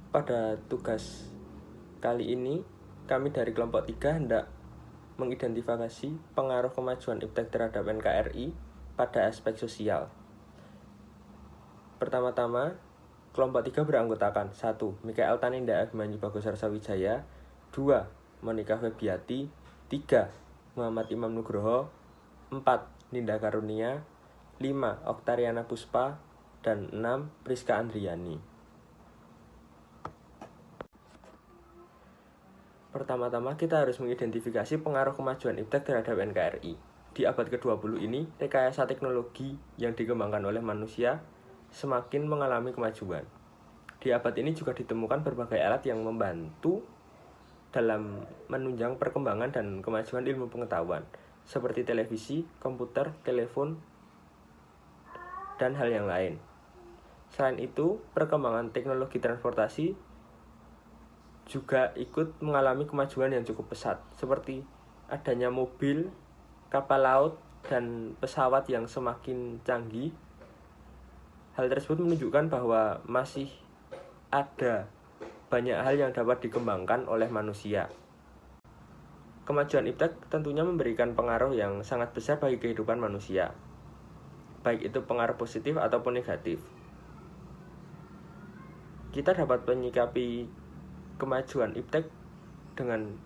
Pada tugas kali ini, kami dari kelompok 3 hendak mengidentifikasi pengaruh kemajuan iptek terhadap NKRI pada aspek sosial. Pertama-tama, kelompok 3 beranggotakan 1. Mikael Taninda Abimanyu Bagus Sarsawijaya, 2. Monika Febiati, 3. Muhammad Imam Nugroho, 4. Ninda Karunia, 5. Oktariana Puspa, dan 6. Priska Andriani. Pertama-tama kita harus mengidentifikasi pengaruh kemajuan iptek terhadap NKRI. Di abad ke-20 ini, rekayasa teknologi yang dikembangkan oleh manusia semakin mengalami kemajuan. Di abad ini juga ditemukan berbagai alat yang membantu dalam menunjang perkembangan dan kemajuan ilmu pengetahuan, seperti televisi, komputer, telepon, dan hal yang lain. Selain itu, perkembangan teknologi transportasi juga ikut mengalami kemajuan yang cukup pesat, seperti adanya mobil, kapal laut, dan pesawat yang semakin canggih. Hal tersebut menunjukkan bahwa masih ada banyak hal yang dapat dikembangkan oleh manusia. Kemajuan iptek tentunya memberikan pengaruh yang sangat besar bagi kehidupan manusia, baik itu pengaruh positif ataupun negatif. Kita dapat menyikapi kemajuan iptek dengan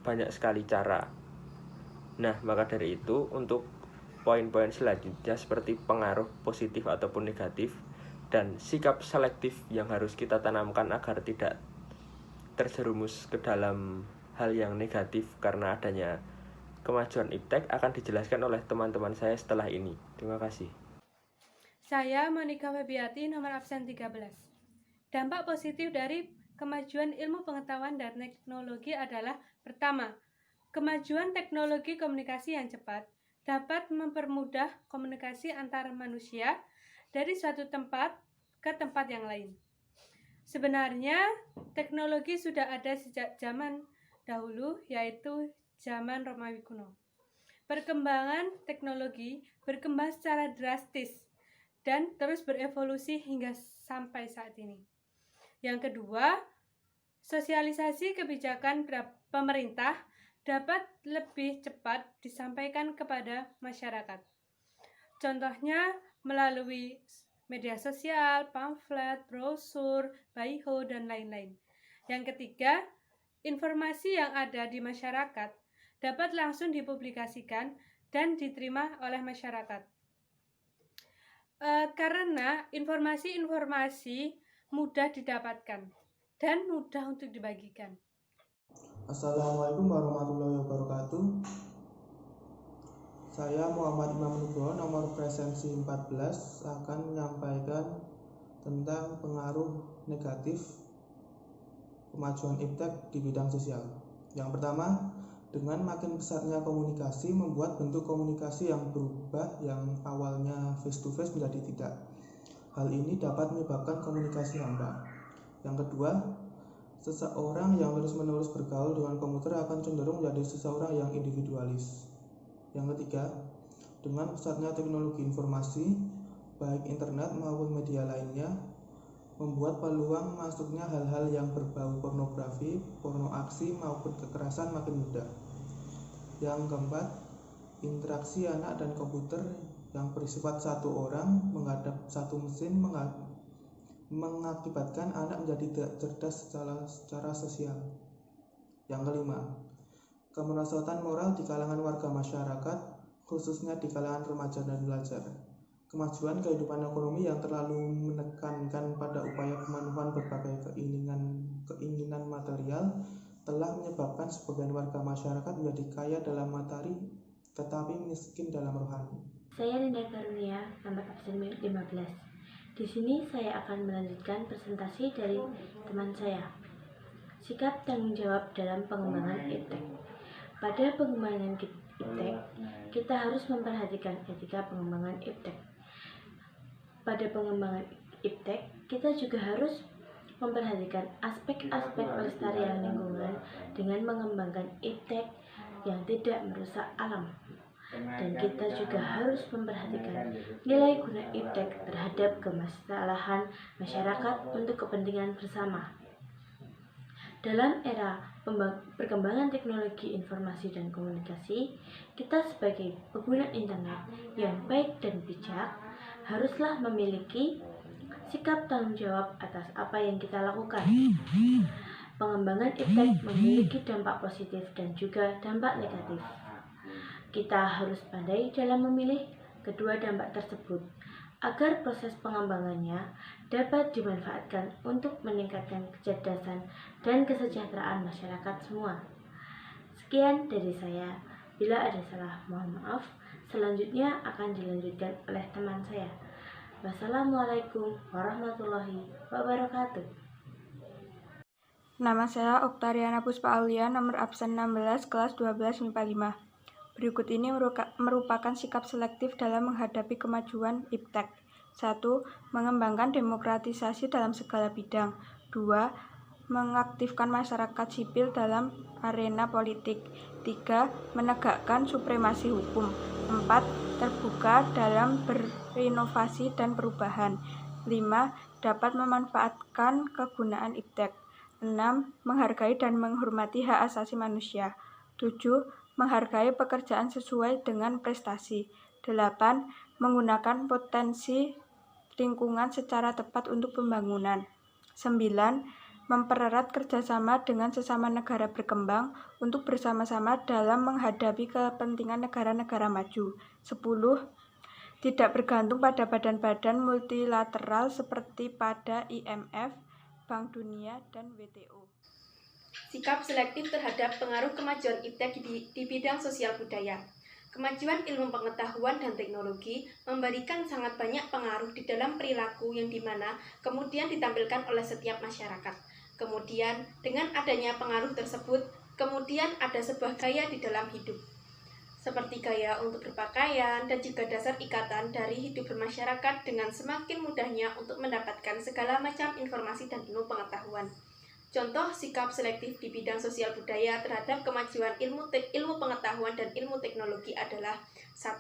banyak sekali cara. Nah, maka dari itu, untuk poin-poin selanjutnya seperti pengaruh positif ataupun negatif dan sikap selektif yang harus kita tanamkan agar tidak terjerumus ke dalam hal yang negatif karena adanya kemajuan iptek akan dijelaskan oleh teman-teman saya setelah ini. Terima kasih. Saya Monika Febiati, nomor absen 13. Dampak positif dari kemajuan ilmu pengetahuan dan teknologi adalah: pertama, kemajuan teknologi komunikasi yang cepat dapat mempermudah komunikasi antar manusia dari suatu tempat ke tempat yang lain. Sebenarnya, teknologi sudah ada sejak zaman dahulu, yaitu zaman Romawi kuno. Perkembangan teknologi berkembang secara drastis dan terus berevolusi hingga sampai saat ini. Yang kedua, sosialisasi kebijakan pemerintah dapat lebih cepat disampaikan kepada masyarakat. Contohnya melalui media sosial, pamflet, brosur, baliho, dan lain-lain. Yang ketiga, informasi yang ada di masyarakat dapat langsung dipublikasikan dan diterima oleh masyarakat. Karena informasi-informasi mudah didapatkan dan mudah untuk dibagikan. Assalamualaikum warahmatullahi wabarakatuh. Saya Muhammad Imam Nugroho, nomor presensi 14, akan menyampaikan tentang pengaruh negatif kemajuan iptek di bidang sosial. Yang pertama, dengan makin besarnya komunikasi membuat bentuk komunikasi yang berubah, yang awalnya face to face menjadi tidak. Hal ini dapat menyebabkan komunikasi hambar. Yang kedua, seseorang yang terus-menerus bergaul dengan komputer akan cenderung menjadi seseorang yang individualis. Yang ketiga, dengan pesatnya teknologi informasi, baik internet maupun media lainnya, membuat peluang masuknya hal-hal yang berbau pornografi, porno aksi maupun kekerasan makin mudah. Yang keempat, interaksi anak dan komputer yang bersifat satu orang menghadap satu mesin mengakibatkan anak menjadi tidak cerdas secara sosial. Yang kelima, kemerosotan moral di kalangan warga masyarakat, khususnya di kalangan remaja dan pelajar. Kemajuan kehidupan ekonomi yang terlalu menekankan pada upaya pemenuhan berbagai keinginan material telah menyebabkan sebagian warga masyarakat menjadi kaya dalam materi tetapi miskin dalam rohani. Saya Ninda Karunia, nomor absen 15. Di sini saya akan melanjutkan presentasi dari teman saya. Sikap tanggung jawab dalam pengembangan iptek. Pada pengembangan iptek, kita harus memperhatikan etika pengembangan iptek. Pada pengembangan iptek, kita juga harus memperhatikan aspek-aspek pelestarian lingkungan dengan mengembangkan iptek yang tidak merusak alam. Dan kita juga harus memperhatikan nilai guna iptek terhadap kemaslahatan masyarakat untuk kepentingan bersama. Dalam era perkembangan teknologi informasi dan komunikasi, kita sebagai pengguna internet yang baik dan bijak haruslah memiliki sikap tanggung jawab atas apa yang kita lakukan. Pengembangan iptek memiliki dampak positif dan juga dampak negatif. Kita harus pandai dalam memilih kedua dampak tersebut agar proses pengembangannya dapat dimanfaatkan untuk meningkatkan kecerdasan dan kesejahteraan masyarakat semua. Sekian dari saya. Bila ada salah, mohon maaf. Selanjutnya akan dilanjutkan oleh teman saya. Wassalamualaikum warahmatullahi wabarakatuh. Nama saya Oktariana Puspa Aulia, nomor absen 16, kelas 12 MIPA 5. Berikut ini merupakan sikap selektif dalam menghadapi kemajuan iptek. 1. Mengembangkan demokratisasi dalam segala bidang. 2. Mengaktifkan masyarakat sipil dalam arena politik. 3. Menegakkan supremasi hukum. 4. Terbuka dalam berinovasi dan perubahan. 5. Dapat memanfaatkan kegunaan iptek. 6. Menghargai dan menghormati hak asasi manusia. 7. Menghargai pekerjaan sesuai dengan prestasi. 8. Menggunakan potensi lingkungan secara tepat untuk pembangunan. 9. Mempererat kerjasama dengan sesama negara berkembang untuk bersama-sama dalam menghadapi kepentingan negara-negara maju. 10. Tidak bergantung pada badan-badan multilateral seperti pada IMF, Bank Dunia, dan WTO. Sikap selektif terhadap pengaruh kemajuan iptek di bidang sosial budaya. Kemajuan ilmu pengetahuan dan teknologi memberikan sangat banyak pengaruh di dalam perilaku yang dimana kemudian ditampilkan oleh setiap masyarakat. Kemudian dengan adanya pengaruh tersebut, kemudian ada sebuah gaya di dalam hidup. Seperti gaya untuk berpakaian dan juga dasar ikatan dari hidup bermasyarakat dengan semakin mudahnya untuk mendapatkan segala macam informasi dan ilmu pengetahuan. Contoh sikap selektif di bidang sosial budaya terhadap kemajuan ilmu pengetahuan dan ilmu teknologi adalah 1.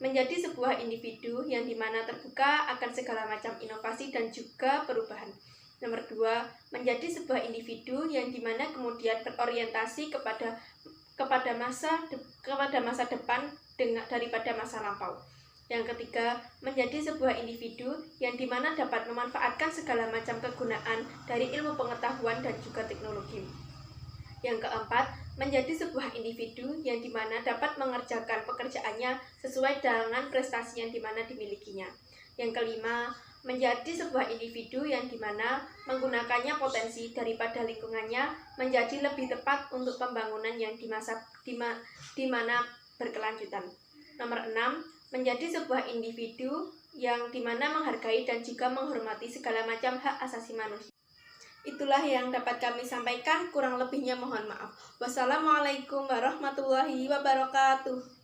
Menjadi sebuah individu yang dimana terbuka akan segala macam inovasi dan juga perubahan. Nomor 2. Menjadi sebuah individu yang dimana kemudian berorientasi kepada masa depan daripada masa lampau. Yang ketiga, menjadi sebuah individu yang dimana dapat memanfaatkan segala macam kegunaan dari ilmu pengetahuan dan juga teknologi. Yang keempat, menjadi sebuah individu yang dimana dapat mengerjakan pekerjaannya sesuai dengan prestasi yang dimana dimilikinya. Yang kelima, menjadi sebuah individu yang dimana menggunakannya potensi daripada lingkungannya menjadi lebih tepat untuk pembangunan yang dimana berkelanjutan. Nomor 6, menjadi sebuah individu yang dimana menghargai dan juga menghormati segala macam hak asasi manusia. Itulah yang dapat kami sampaikan, kurang lebihnya mohon maaf. Wassalamualaikum warahmatullahi wabarakatuh.